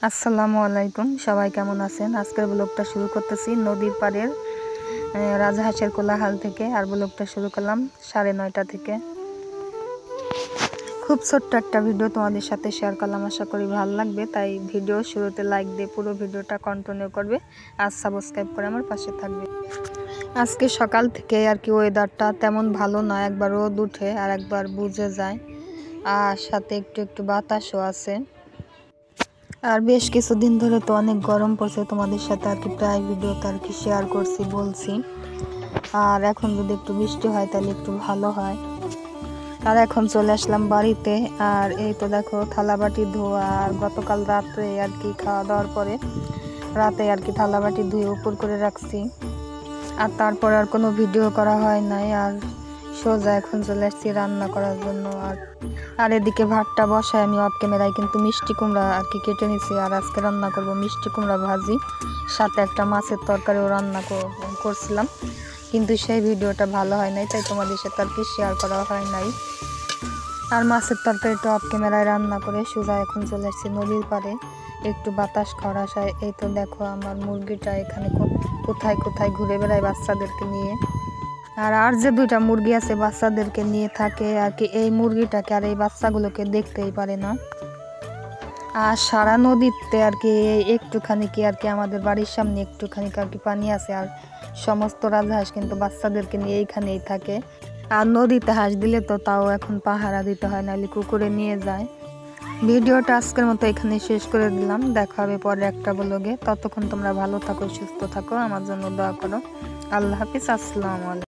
আসসালামু আলাইকুম, সবাই কেমন আছেন? আজকের ব্লগটা শুরু করতেছি নদীর পাড়ের রাজহাঁসের কোলাহাল থেকে। আর ব্লগটা শুরু করলাম 9:30 থেকে। খুব ছোট্ট একটা ভিডিও তোমাদের সাথে শেয়ার করলাম, আশা করি ভালো লাগবে। তাই ভিডিও শুরুতে লাইক দিয়ে পুরো ভিডিওটা কন্টিনিউ করবে আর সাবস্ক্রাইব করে আমার পাশে থাকবে। আজকে সকাল থেকে আর কি ওয়েদারটা তেমন ভালো না, একবার রোদ উঠে আর একবার বুঝে যায়, আর সাথে একটু একটু বাতাসও আছে। আর বেশ কিছুদিন ধরে তো অনেক গরম পড়ছে, তোমাদের সাথে আর কি প্রায় ভিডিওতে আর কি শেয়ার করছি, বলছি। আর এখন যদি একটু বৃষ্টি হয় তাহলে একটু ভালো হয়। আর এখন চলে আসলাম বাড়িতে। আর এই তো দেখো থালাবাটি ধোয়া, আর গতকাল রাত্রে আর কি খাওয়া দাওয়ার পরে রাতে আর কি থালাবাটি ধুয়ে উপর করে রাখছি। আর তারপর আর কোনো ভিডিও করা হয় নাই। আর সোজা এখন চলে আসছি রান্না করার জন্য। আর এদিকে ভাতটা বসায় আমি অফ ক্যামেরায় কিন্তু মিষ্টি কুমড়া আর কি কেটে নিছি। আর আজকে রান্না করব মিষ্টি কুমড়া ভাজি, সাথে একটা মাছের তরকারিও রান্না করছিলাম, কিন্তু সেই ভিডিওটা ভালো হয় নাই, তাই তোমাদের সাথে আর কি শেয়ার করা হয় নাই। আর মাছের তরকারিটা অফ ক্যামেরায় রান্না করে সোজা এখন চলে আসছি নদীর পাড়ে একটু বাতাস খাওয়ার আশায়। এই তো দেখো আমার মুরগিটা এখানে কোথায় কোথায় ঘুরে বেড়ায় বাচ্চাদেরকে নিয়ে। আর যে দুইটা মুরগি আছে বাচ্চাদেরকে নিয়ে থাকে আর কি, এই মুরগিটাকে আর এই বাচ্চাগুলোকে দেখতেই পারে না। আর সারা নদীতে আর কি একটুখানি কি আর কি আমাদের বাড়ির সামনে একটুখানি আর কি পানি আছে। আর সমস্ত রাজহাঁস কিন্তু বাচ্চাদেরকে নিয়ে এইখানেই থাকে। আর নদীতে হাঁস দিলে তো তাও এখন পাহারা দিতে হয়, নাহলে কুকুরে নিয়ে যায়। ভিডিওটা আজকের মতো এখানে শেষ করে দিলাম, দেখা হবে পরে একটা ব্লগে। ততক্ষণ তোমরা ভালো থাকো, সুস্থ থাকো, আমার জন্য দোয়া করো। আল্লাহ হাফিজ, আসসালামু আলাইকুম।